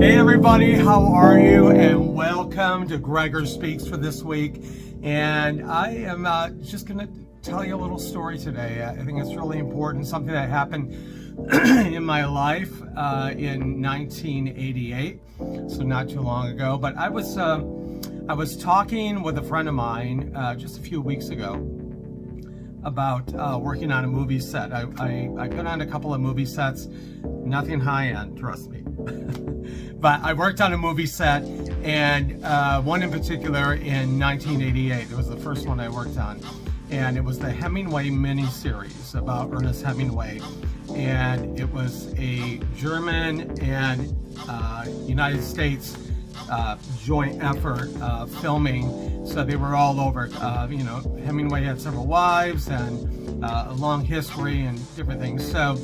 Hey everybody, how are you? And welcome to GregRBaird Speaks for this week. And I am just going to tell you a little story today. I think it's really important, something that happened in my life in 1988, so not too long ago. But I was talking with a friend of mine just a few weeks ago about working on a movie set. I've been on a couple of movie sets, nothing high-end, trust me. But I worked on a movie set, and one in particular in 1988. It was the first one I worked on, and it was the Hemingway miniseries about Ernest Hemingway. And it was a German and United States joint effort filming. So they were all over. Hemingway had several wives and a long history and different things. So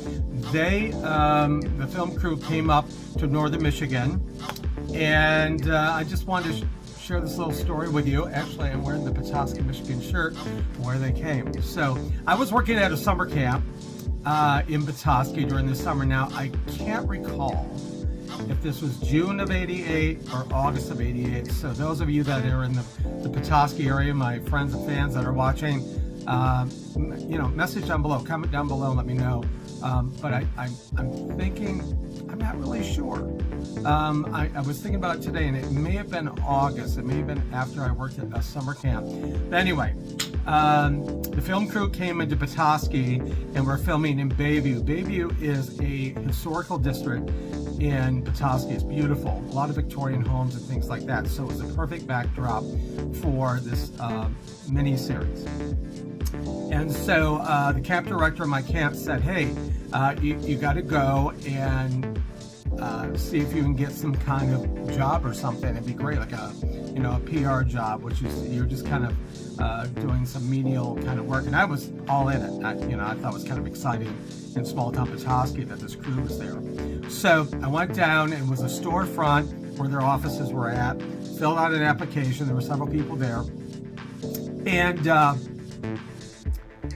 the film crew came up to northern Michigan, and I just wanted to share this little story with you. Actually, I'm wearing the Petoskey, Michigan shirt where they came. So I was working at a summer camp in Petoskey during the summer. Now, I can't recall if this was June of 88 or August of 88. So those of you that are in the Petoskey area, my friends and fans that are watching, message down below, comment down below and let me know. But I'm thinking, I'm not really sure. I was thinking about it today, and it may have been August. It may have been after I worked at a summer camp. But anyway, the film crew came into Petoskey, and we're filming in Bayview. Bayview is a historical district in Petoskey. It's beautiful, a lot of Victorian homes and things like that. So it was a perfect backdrop for this mini-series. And so the camp director of my camp said, hey, you got to go and see if you can get some kind of job or something. It'd be great, like a PR job, which is you're just kind of doing some menial kind of work. And I was all in it. I thought it was kind of exciting in small town Petoskey that this crew was there. So I went down, and it was a storefront where their offices were at, filled out an application. There were several people there. And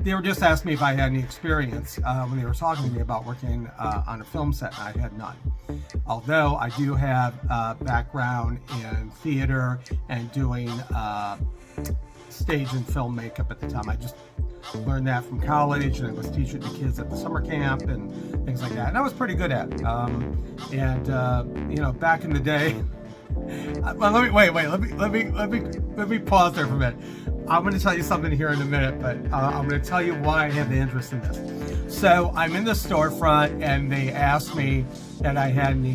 they were just asking me if I had any experience when they were talking to me about working on a film set, and I had none. Although I do have background in theater and doing stage and film makeup at the time. I just learned that from college, and I was teaching the kids at the summer camp and things like that. And I was pretty good at it. Back in the day. Well, let me pause there for a minute. I'm going to tell you something here in a minute, but I'm going to tell you why I have the interest in this. So I'm in the storefront, and they asked me that I had any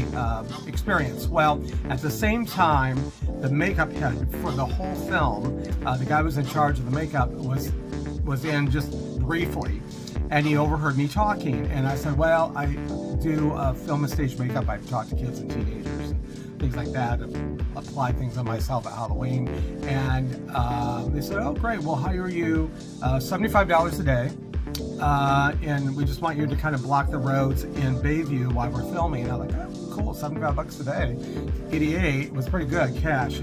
experience. Well, at the same time, the makeup head for the whole film, the guy who was in charge of the makeup, was in just briefly, and he overheard me talking. And I said, well, I do film and stage makeup. I talk to kids and teenagers and things like that, apply things on myself at Halloween. And they said, oh, great, we'll hire you $75 a day. And we just want you to kind of block the roads in Bayview while we're filming. And I'm like, oh, cool, $75 a day. 88 was pretty good cash,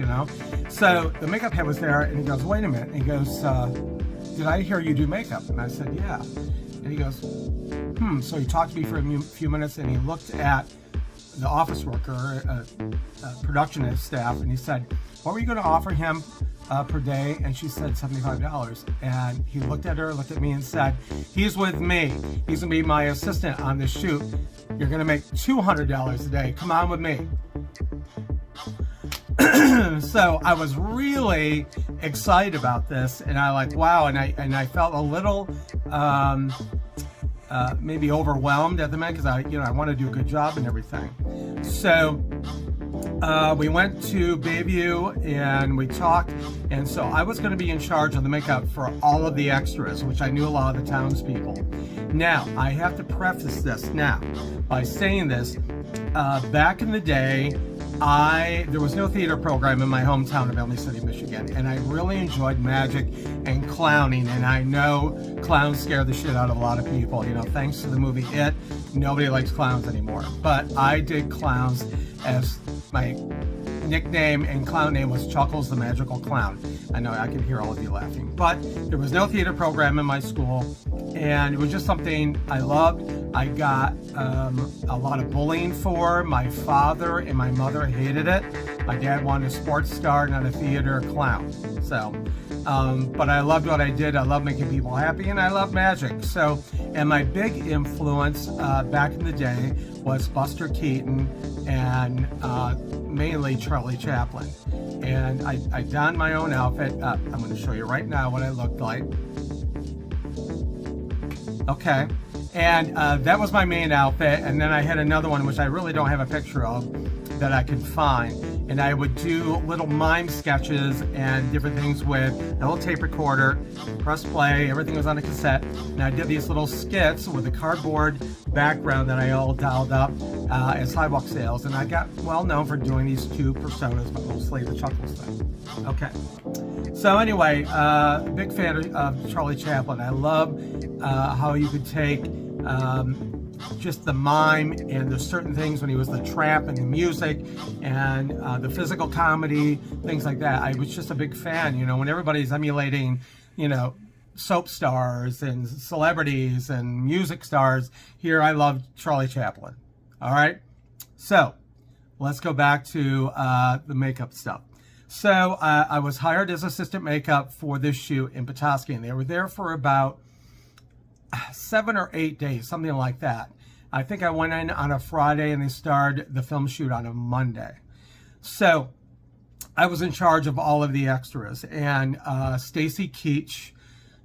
So the makeup head was there, and he goes, wait a minute. And he goes, did I hear you do makeup? And I said, yeah. And he goes, So he talked to me for a few minutes, and he looked at the office worker, production staff, and he said, what were you going to offer him per day? And she said $75. And he looked at her, looked at me, and said, he's with me. He's going to be my assistant on this shoot. You're going to make $200 a day. Come on with me. So I was really excited about this, and I like, wow, and I felt a little maybe overwhelmed at the moment, because I want to do a good job and everything. So we went to Bayview, and we talked, and so I was going to be in charge of the makeup for all of the extras, which I knew a lot of the townspeople. Now, I have to preface this now by saying this. Back in the day, there was no theater program in my hometown of Elm City, Michigan, and I really enjoyed magic and clowning, and I know clowns scare the shit out of a lot of people. Thanks to the movie It, nobody likes clowns anymore. But I did clowns, as my nickname and clown name was Chuckles the Magical Clown. I know I can hear all of you laughing. But there was no theater program in my school, and it was just something I loved. I got a lot of bullying for. My father and my mother hated it. My dad wanted a sports star, not a theater clown. So, but I loved what I did. I love making people happy, and I love magic. So, and my big influence back in the day was Buster Keaton and mainly Charlie Chaplin. And I donned my own outfit. I'm going to show you right now what I looked like. Okay. And that was my main outfit. And then I had another one, which I really don't have a picture of, that I could find. And I would do little mime sketches and different things with a little tape recorder, press play, everything was on a cassette. And I did these little skits with a cardboard background that I all dialed up at sidewalk sales. And I got well known for doing these two personas, but mostly the Chuckles thing. Okay. So anyway, big fan of Charlie Chaplin. I love how you could take just the mime and the certain things when he was the tramp and the music and the physical comedy, things like that. I was just a big fan, you know, when everybody's emulating, you know, soap stars and celebrities and music stars. Here I love Charlie Chaplin. All right. So let's go back to the makeup stuff. So I was hired as assistant makeup for this shoot in Petoskey, and they were there for about 7 or 8 days, something like that. I think I went in on a Friday and they started the film shoot on a Monday. So I was in charge of all of the extras, and Stacy Keach,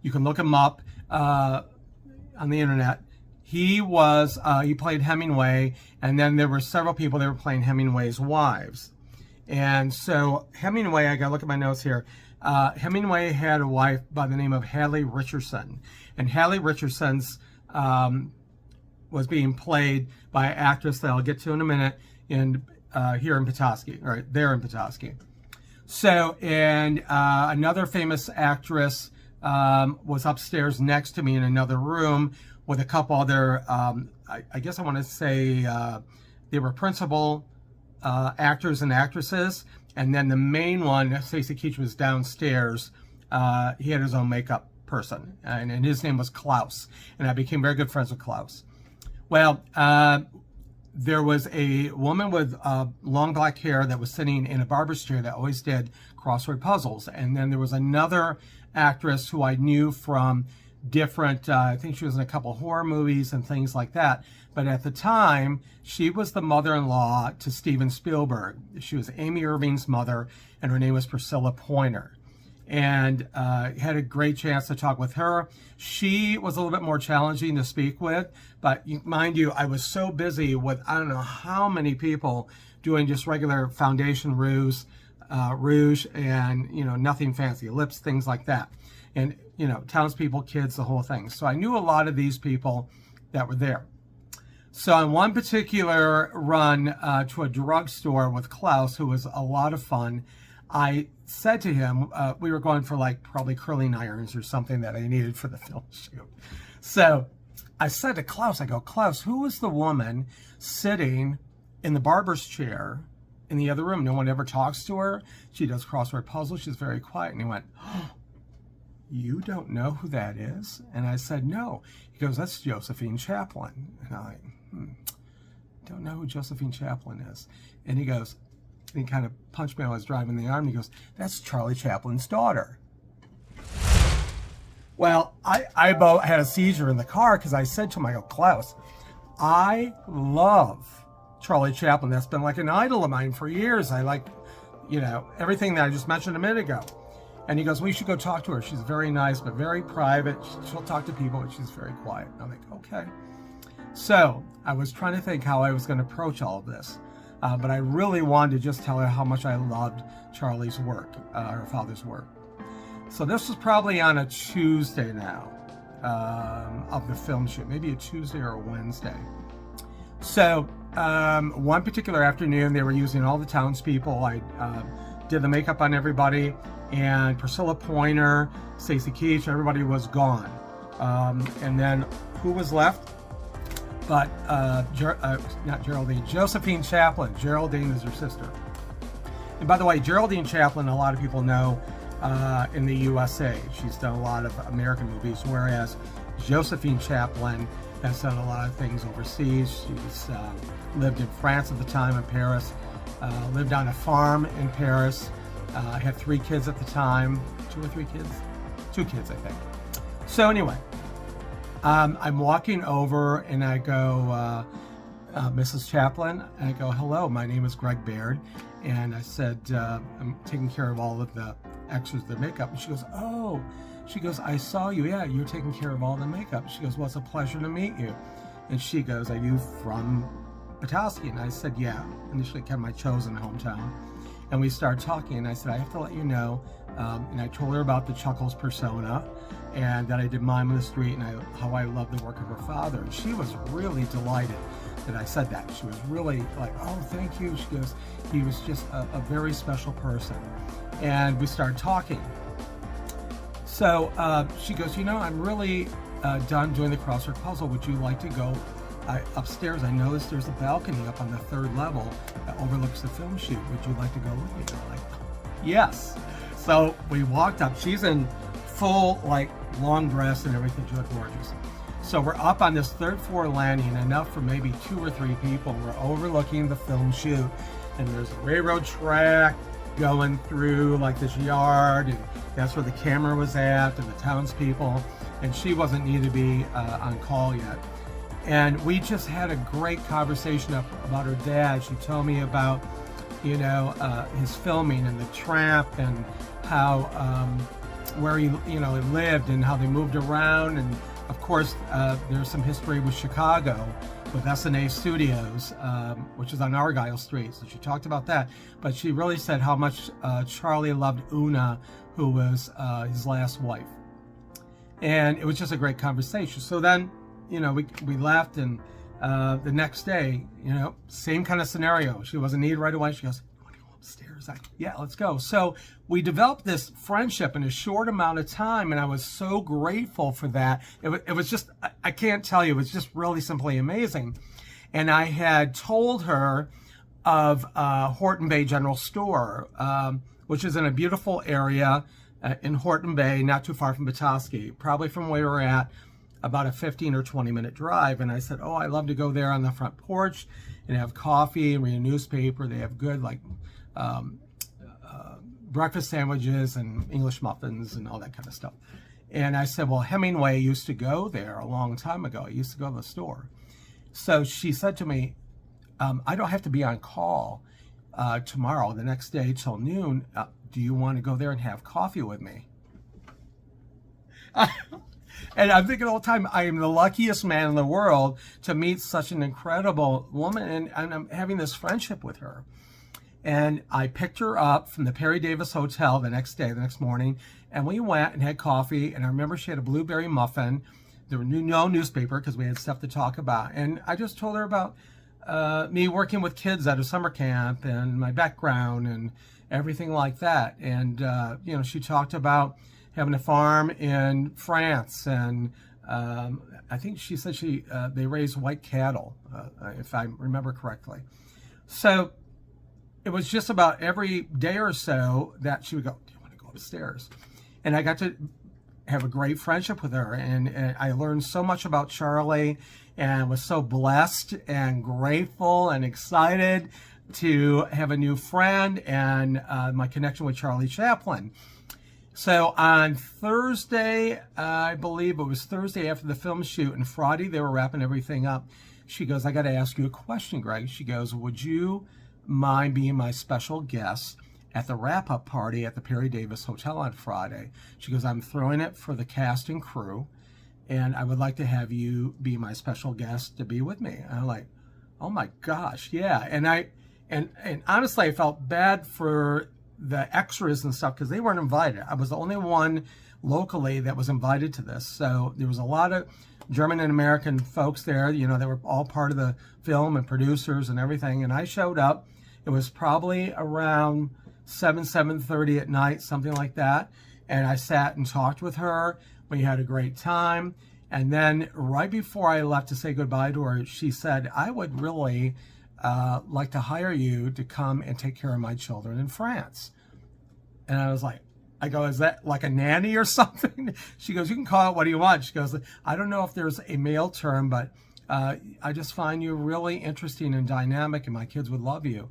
you can look him up on the internet. He played Hemingway, and then there were several people that were playing Hemingway's wives. And so Hemingway, I gotta look at my notes here. Hemingway had a wife by the name of Hadley Richardson, and Hadley Richardson's was being played by an actress that I'll get to in a minute here in Petoskey, or there in Petoskey. So, and another famous actress was upstairs next to me in another room with a couple other, I guess I want to say they were principal actors and actresses. And then the main one, Stacy Keach, was downstairs. He had his own makeup person, and his name was Klaus. And I became very good friends with Klaus. Well, there was a woman with long black hair that was sitting in a barber's chair that always did crossword puzzles. And then there was another actress who I knew from different, I think she was in a couple horror movies and things like that. But at the time, she was the mother-in-law to Steven Spielberg. She was Amy Irving's mother, and her name was Priscilla Pointer. And had a great chance to talk with her. She was a little bit more challenging to speak with, but mind you, I was so busy with I don't know how many people doing just regular foundation rouge, and you know, nothing fancy, lips, things like that, and you know, townspeople, kids, the whole thing. So I knew a lot of these people that were there. So on one particular run to a drugstore with Klaus, who was a lot of fun, I said to him, we were going for like probably curling irons or something that I needed for the film shoot. So I said to Klaus, I go, Klaus, who was the woman sitting in the barber's chair in the other room? No one ever talks to her. She does crossword puzzles. She's very quiet. And he went, oh, you don't know who that is? And I said, no. He goes, that's Josephine Chaplin. And I don't know who Josephine Chaplin is. And he goes, and he kind of punched me when I was driving the arm. He goes, that's Charlie Chaplin's daughter. Well, I about had a seizure in the car because I said to him, I go, Klaus, I love Charlie Chaplin. That's been like an idol of mine for years. I like, you know, everything that I just mentioned a minute ago. And he goes, well, you should go talk to her. She's very nice, but very private. She'll talk to people, but she's very quiet. And I'm like, okay. So I was trying to think how I was going to approach all of this. But I really wanted to just tell her how much I loved Charlie's work, her father's work. So this was probably on a Tuesday now of the film shoot, maybe a Tuesday or a Wednesday. So one particular afternoon, they were using all the townspeople. I did the makeup on everybody, and Priscilla Pointer, Stacy Keach, everybody was gone. And then who was left? But not Geraldine, Josephine Chaplin. Geraldine is her sister. And by the way, Geraldine Chaplin, a lot of people know in the USA. She's done a lot of American movies, whereas Josephine Chaplin has done a lot of things overseas. She's lived in France at the time, in Paris, lived on a farm in Paris, had 3 kids at the time, 2 or 3 kids? 2 kids, I think. So anyway, I'm walking over and I go, Mrs. Chaplin, and I go, hello, my name is GregRBaird. And I said, I'm taking care of all of the extras, the makeup. And she goes, oh, she goes, I saw you. Yeah, you're taking care of all the makeup. She goes, well, it's a pleasure to meet you. And she goes, are you from Petoskey? And I said, yeah, initially kind of my chosen hometown. And we started talking, and I said, I have to let you know, and I told her about the Chuckles persona, and that I did Mime on the Street, and how I love the work of her father. And she was really delighted that I said that. She was really like, oh, thank you. She goes, he was just a very special person. And we started talking. So she goes, you know, I'm really done doing the crossword puzzle. Would you like to go upstairs? I noticed there's a balcony up on the 3rd level that overlooks the film shoot. Would you like to go with me? I'm like, yes. So we walked up. She's in full, like, long dress and everything. She looked gorgeous. So we're up on this 3rd floor landing, enough for maybe 2 or 3 people. We're overlooking the film shoot, and there's a railroad track going through like this yard, and that's where the camera was at, and the townspeople. And she wasn't needed to be on call yet. And we just had a great conversation about her dad. She told me about, you know, his filming and the Tramp, and how where he lived, and how they moved around. And of course, there's some history with Chicago, with S&A Studios, which is on Argyle Street. So she talked about that. But she really said how much Charlie loved Una, who was his last wife. And it was just a great conversation. So then, you know, we left, and the next day, you know, same kind of scenario. She wasn't needed right away. She goes, you want to go upstairs? Yeah, let's go. So we developed this friendship in a short amount of time, and I was so grateful for that. It was just, I can't tell you, it was just really simply amazing. And I had told her of Horton Bay General Store, which is in a beautiful area in Horton Bay, not too far from Petoskey, probably from where we're at, about a 15 or 20 minute drive. And I said, oh, I love to go there on the front porch and have coffee and read a newspaper. They have good, like, breakfast sandwiches and English muffins and all that kind of stuff. And I said, well, Hemingway used to go there a long time ago. He used to go to the store. So she said to me, I don't have to be on call tomorrow, the next day till noon. Do you want to go there and have coffee with me? And I'm thinking all the time, I am the luckiest man in the world to meet such an incredible woman, and I'm having this friendship with her. And I picked her up from the Perry Davis Hotel the next morning, and we went and had coffee. And I remember she had a blueberry muffin. There was no newspaper because we had stuff to talk about. And I just told her about me working with kids at a summer camp and my background and everything like that. And, you know, she talked about having a farm in France, and I think she said they raise white cattle, if I remember correctly. So it was just about every day or so that she would go, do you want to go upstairs? And I got to have a great friendship with her, and I learned so much about Charlie, and was so blessed and grateful and excited to have a new friend, and my connection with Charlie Chaplin. So on Thursday, I believe it was Thursday after the film shoot, and Friday they were wrapping everything up. She goes, I got to ask you a question, Greg. She goes, would you mind being my special guest at the wrap-up party at the Perry Davis Hotel on Friday? She goes, I'm throwing it for the cast and crew, and I would like to have you be my special guest to be with me. And I'm like, oh my gosh, yeah. And honestly, I felt bad for the extras and stuff because they weren't invited. I was the only one locally that was invited to this. So there was a lot of German and American folks there, you know, they were all part of the film and producers and everything. And I showed up. It was probably around 7:30 at night, something like that. And I sat and talked with her. We had a great time. And then right before I left to say goodbye to her, she said, I would really like to hire you to come and take care of my children in France. And I was like, I go, is that like a nanny or something? She goes, you can call it what do you want. She goes, I don't know if there's a male term, but I just find you really interesting and dynamic, and my kids would love you.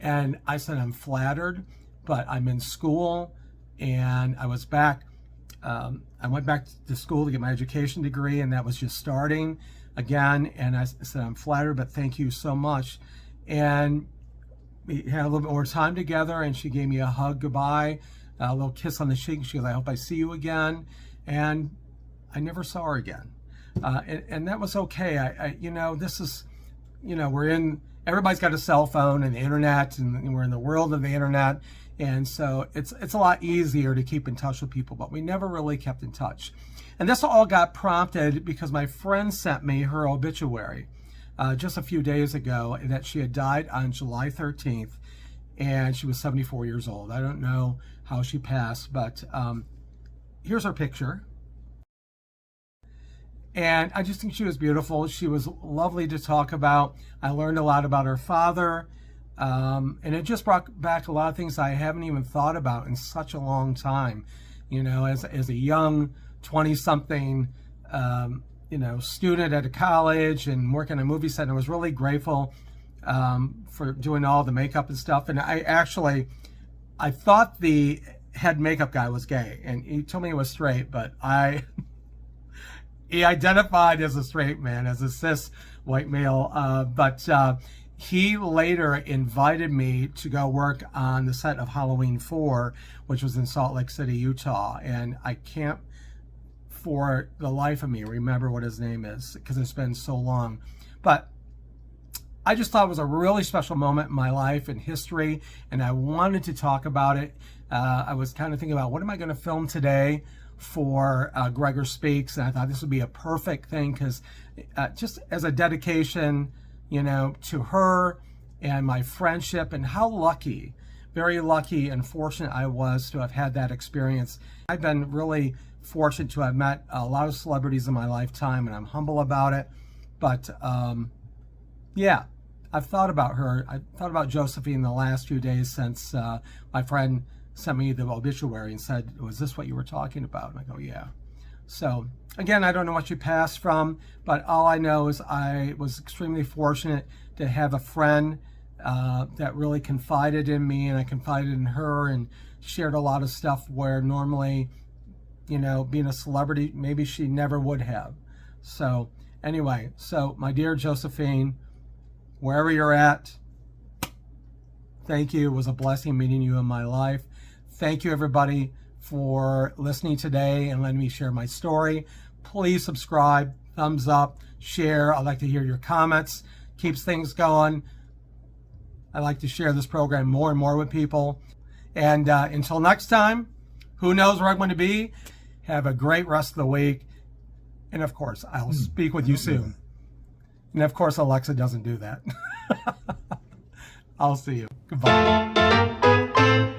And I said, I'm flattered, but I'm in school, and I was back. I went back to school to get my education degree, and that was just starting again. And I said, I'm flattered, but thank you so much. And we had a little bit more time together, and she gave me a hug goodbye, a little kiss on the cheek. She goes, I hope I see you again. And I never saw her again. And that was okay. You know, this is, you know, everybody's got a cell phone and the internet, and we're in the world of the internet. And so it's a lot easier to keep in touch with people, but we never really kept in touch. And this all got prompted because my friend sent me her obituary just a few days ago, that she had died on July 13th, and she was 74 years old. I don't know how she passed, but here's her picture. And I just think she was beautiful. She was lovely to talk about. I learned a lot about her father. And it just brought back a lot of things I haven't even thought about in such a long time. You know, as a young 20-something, you know, student at a college and working in a movie set, I was really grateful for doing all the makeup and stuff. And I thought the head makeup guy was gay, and he told me he was straight, but he identified as a straight man, as a cis white male, but he later invited me to go work on the set of Halloween 4, which was in Salt Lake City, Utah. And I can't for the life of me remember what his name is, because it's been so long. But I just thought it was a really special moment in my life and history, and I wanted to talk about it. I was kind of thinking about, what am I going to film today for Gregor Speaks, and I thought this would be a perfect thing, because just as a dedication, you know, to her and my friendship, and how lucky, very lucky and fortunate I was to have had that experience. I've been really fortunate to have met a lot of celebrities in my lifetime, and I'm humble about it. But yeah, I've thought about her. I've thought about Josephine the last few days since my friend sent me the obituary and said, was this what you were talking about? And I go, yeah. So again, I don't know what she passed from, but all I know is I was extremely fortunate to have a friend that really confided in me, and I confided in her, and shared a lot of stuff where normally, you know, being a celebrity, maybe she never would have. So anyway, so my dear Josephine, wherever you're at, thank you. It was a blessing meeting you in my life. Thank you, everybody, for listening today and letting me share my story. Please subscribe, thumbs up, share. I'd like to hear your comments. Keeps things going. I like to share this program more and more with people. And until next time, who knows where I'm going to be? Have a great rest of the week. And of course, I'll speak with you soon. And of course, Alexa doesn't do that. I'll see you. Goodbye.